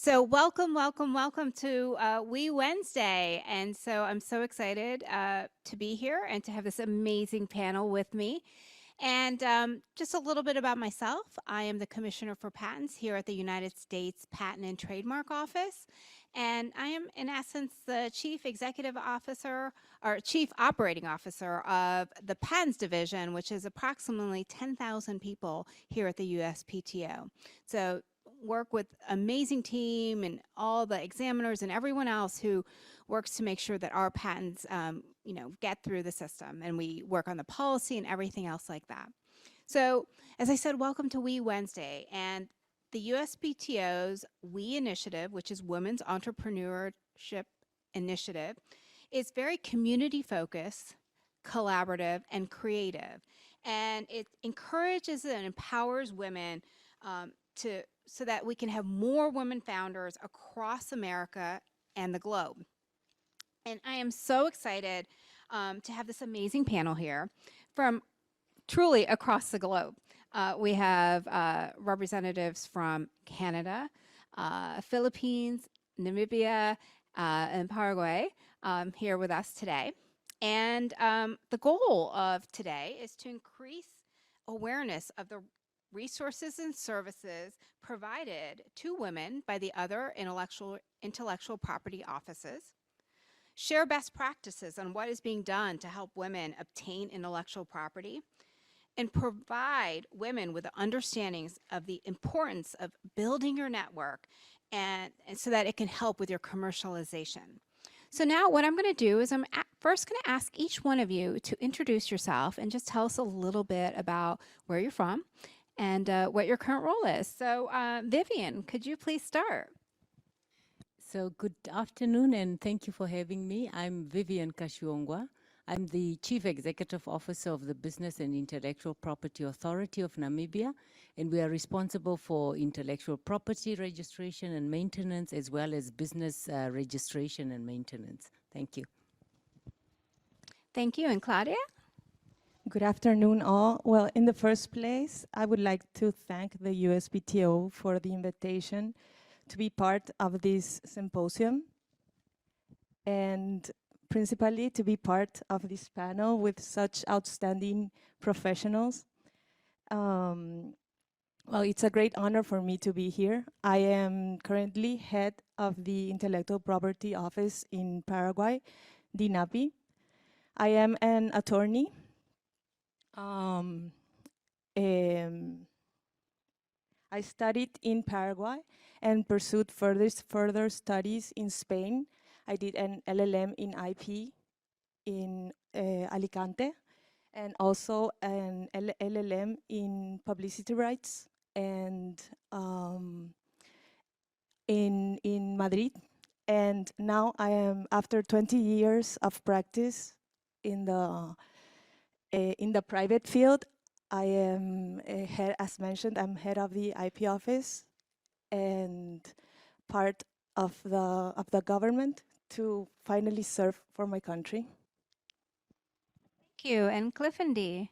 So welcome to We Wednesday. And so I'm so excited to be here and to have this amazing panel with me. And just a little bit about myself. I am the Commissioner for Patents here at the United States Patent and Trademark Office. And I am, in essence, the Chief Executive Officer or Chief Operating Officer of the Patents Division, which is approximately 10,000 people here at the USPTO. So work with amazing team and all the examiners and everyone else who works to make sure that our patents get through the system, and we work on the policy and everything else like that. So as I said, welcome to We Wednesday, and the USPTO's We Initiative, which is Women's Entrepreneurship Initiative, is very community focused, collaborative, and creative, and it encourages and empowers women so that we can have more women founders across America and the globe. And I am so excited to have this amazing panel here from truly across the globe. We have representatives from Canada, Philippines, Namibia, and Paraguay here with us today. And the goal of today is to increase awareness of the resources and services provided to women by the other intellectual property offices, share best practices on what is being done to help women obtain intellectual property, and provide women with understandings of the importance of building your network and so that it can help with your commercialization. So now what I'm going to do is I'm first going to ask each one of you to introduce yourself and just tell us a little bit about where you're from and what your current role is. So Vivian, could you please start? So good afternoon, and thank you for having me. I'm Vivian Kashiongwa. I'm the Chief Executive Officer of the Business and Intellectual Property Authority of Namibia, and we are responsible for intellectual property registration and maintenance, as well as business registration and maintenance. Thank you. Thank you. And Claudia? Good afternoon, all. Well, in the first place, I would like to thank the USPTO for the invitation to be part of this symposium, and principally to be part of this panel with such outstanding professionals. Well, it's a great honor for me to be here. I am currently head of the Intellectual Property Office in Paraguay, DINAPI. I am an attorney. I studied in Paraguay and pursued further studies in Spain. I did an LLM in IP in Alicante, and also an LLM in publicity rights and in Madrid. And now I am, after 20 years of practice in the private field, I am head, as mentioned, I'm head of the IP office and part of the government to finally serve for my country. Thank you. And Cliffendy.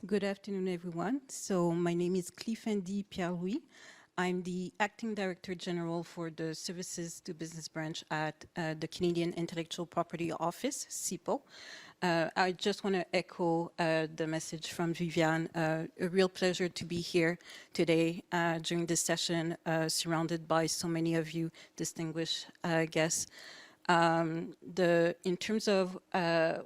Good afternoon, everyone. So my name is Cliffendy Pierre-Louis. I'm the Acting Director General for the Services to Business Branch at the Canadian Intellectual Property Office, SIPO. I just want to echo the message from Viviane. A real pleasure to be here today during this session, surrounded by so many of you distinguished guests. In terms of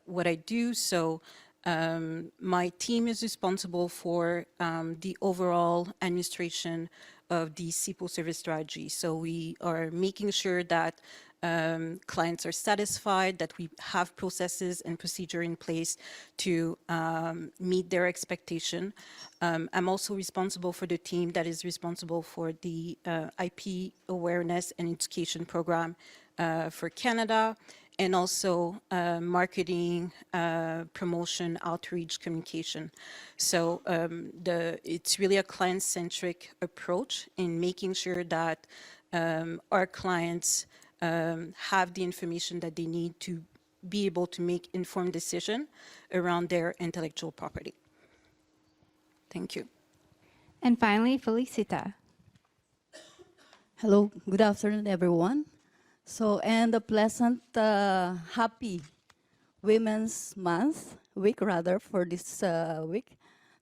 what I do, so my team is responsible for the overall administration of the SIPO service strategy. So we are making sure that clients are satisfied, that we have processes and procedure in place to meet their expectation. I'm also responsible for the team that is responsible for the IP awareness and education program for Canada, and also marketing, promotion, outreach, communication. So it's really a client-centric approach in making sure that our clients have the information that they need to be able to make informed decision around their intellectual property. Thank you. And finally, Felicita. Hello, good afternoon, everyone. So, and a pleasant, happy Women's week rather, for this week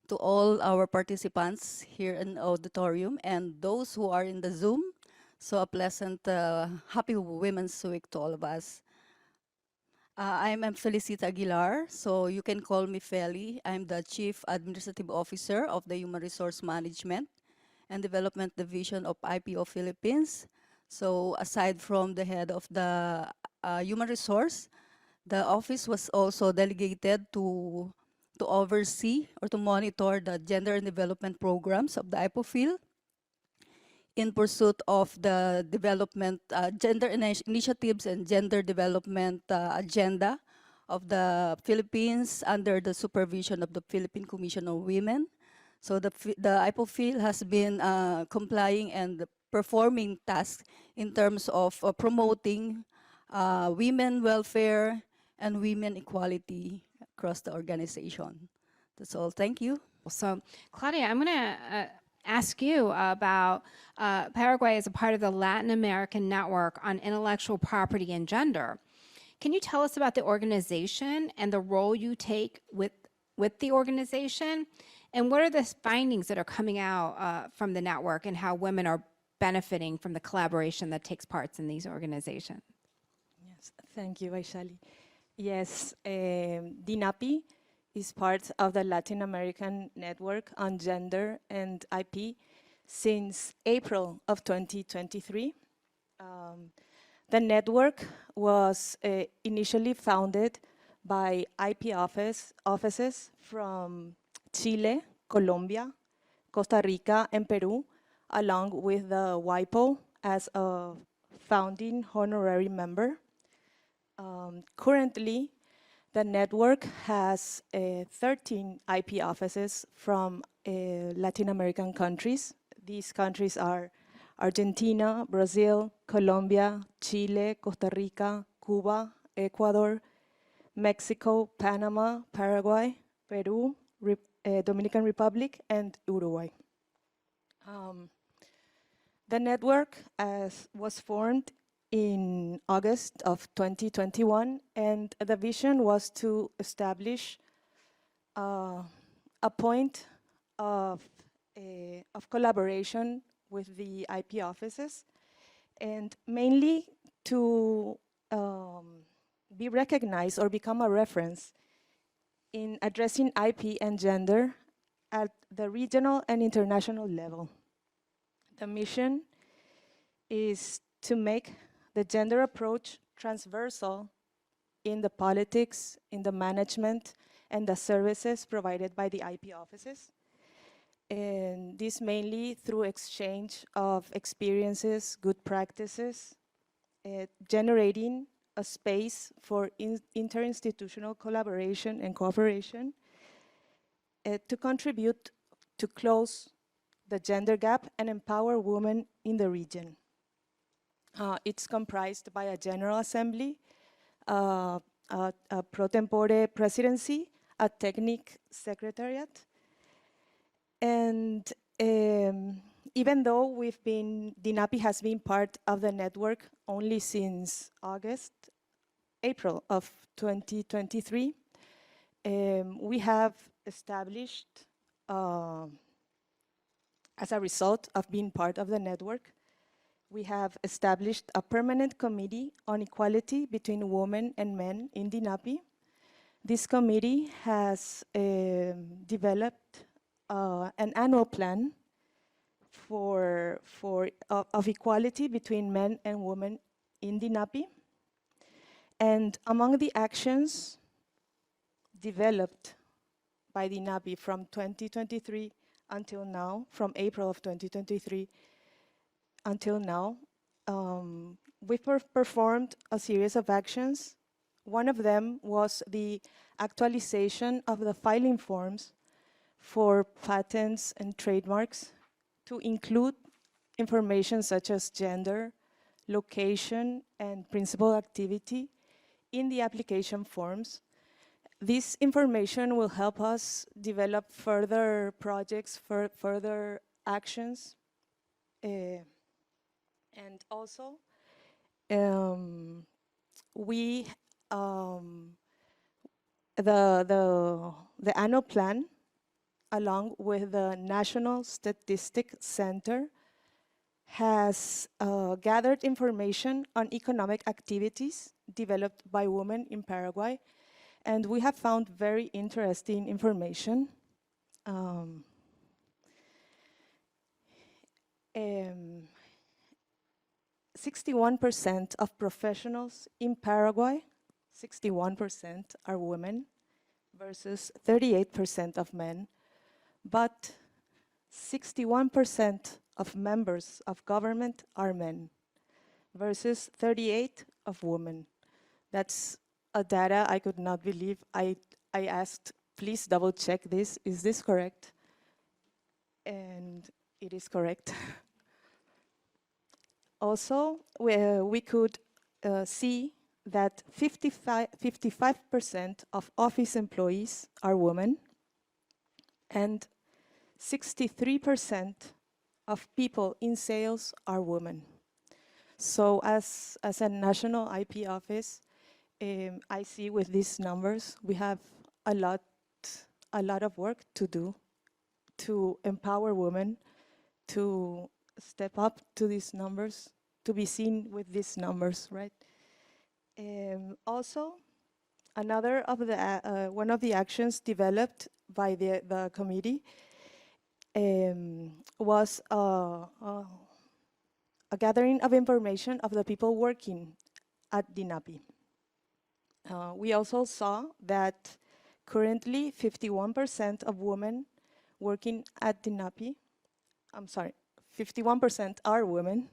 to all our participants here in the auditorium and those who are in the Zoom. So, a pleasant, happy Women's Week to all of us. I'm Felicita Aguilar, so you can call me Feli. I'm the Chief Administrative Officer of the Human Resource Management and Development Division of IPO Philippines. So aside from the head of the human resource, the office was also delegated to oversee or to monitor the gender and development programs of the IPO in pursuit of the development, initiatives and gender development agenda of the Philippines under the supervision of the Philippine Commission on Women. So the IPO has been complying and performing tasks in terms of promoting women welfare and women equality across the organization. That's all. Thank you. So, Claudia, I'm going to ask you about Paraguay as a part of the Latin American Network on Intellectual Property and Gender. Can you tell us about the organization and the role you take with the organization? And what are the findings that are coming out from the network and how women are benefiting from the collaboration that takes place in these organizations? Yes, thank you, Vaishali. Yes, DINAPI is part of the Latin American Network on Gender and IP since April of 2023. The network was initially founded by IP offices from Chile, Colombia, Costa Rica, and Peru, along with the WIPO as a founding honorary member. Currently, the network has 13 IP offices from Latin American countries. These countries are Argentina, Brazil, Colombia, Chile, Costa Rica, Cuba, Ecuador, Mexico, Panama, Paraguay, Peru, Dominican Republic, and Uruguay. The network was formed in August of 2021, and the vision was to establish a point of collaboration with the IP offices, and mainly to be recognized or become a reference in addressing IP and gender at the regional and international level. The mission is to make the gender approach transversal in the politics, in the management, and the services provided by the IP offices. And this mainly through exchange of experiences, good practices, generating a space for interinstitutional collaboration and cooperation to contribute to close the gender gap and empower women in the region. It's comprised by a General Assembly, a pro tempore presidency, a technic secretariat, and even though DINAPI has been part of the network only since April of 2023, we have established, as a result of being part of the network, we have established a permanent committee on equality between women and men in DINAPI. This committee has developed an annual plan of equality between men and women in DINAPI. And among the actions developed by DINAPI from 2023 until now, from April of 2023 until now, we've performed a series of actions. One of them was the actualization of the filing forms for patents and trademarks to include information such as gender, location, and principal activity in the application forms. This information will help us develop further projects, further actions, And also, we the annual plan, along with the National Statistic Center, has gathered information on economic activities developed by women in Paraguay, and we have found very interesting information. 61% of professionals in Paraguay, 61% are women versus 38% of men, but 61% of members of government are men versus 38 of women. That's a data I could not believe. I asked, please double check this. Is this correct? And it is correct. Also, we could see that 55% of office employees are women, and 63% of people in sales are women. So as a national IP office, I see with these numbers, we have a lot of work to do to empower women, to step up to these numbers, to be seen with these numbers, right? Also, another of the one of the actions developed by the committee was a gathering of information of the people working at DINAPI. We also saw that currently 51% of women working at DINAPI, 51% are women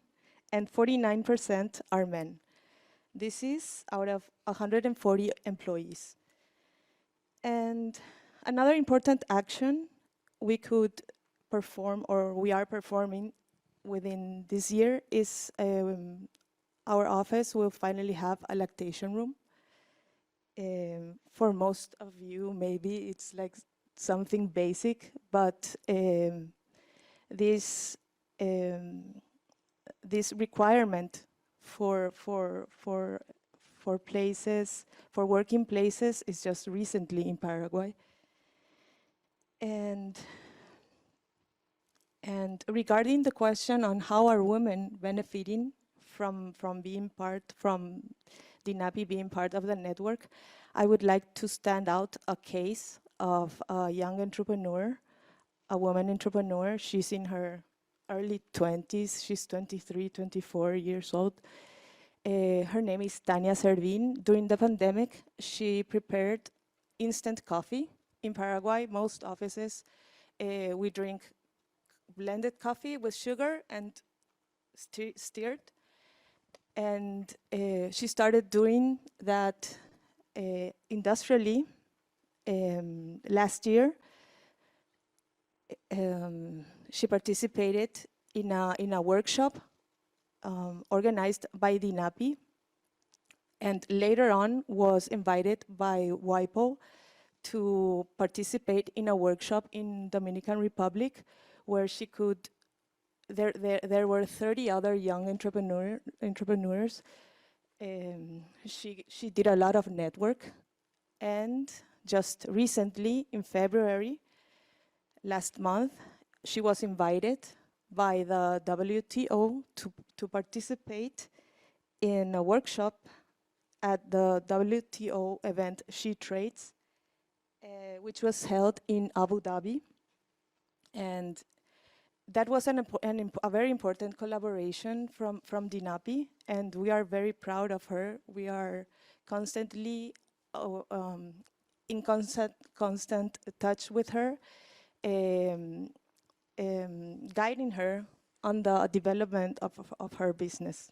and 49% are men. This is out of 140 employees. And another important action we could perform, or we are performing within this year, is our office will finally have a lactation room. For most of you, maybe it's like something basic, but this requirement for places, for working places, is just recently in Paraguay. And regarding the question on how are women benefiting from being part, from DINAPI being part of the network, I would like to stand out a case of a young entrepreneur, a woman entrepreneur. She's in her early 20s, she's 23, 24 years old. Her name is Tania Servin. During the pandemic, she prepared instant coffee. In Paraguay, most offices, we drink blended coffee with sugar and stirred. And she started doing that industrially last year. She participated in a workshop organized by DINAPI, and later on was invited by WIPO to participate in a workshop in Dominican Republic, where she could, there were 30 other young entrepreneurs. She did a lot of network, and just recently in February, last month, she was invited by the WTO to participate in a workshop at the WTO event She Trades, which was held in Abu Dhabi. And that was a very important collaboration from DINAPI, and we are very proud of her. We are constantly in constant touch with her, guiding her on the development of her business.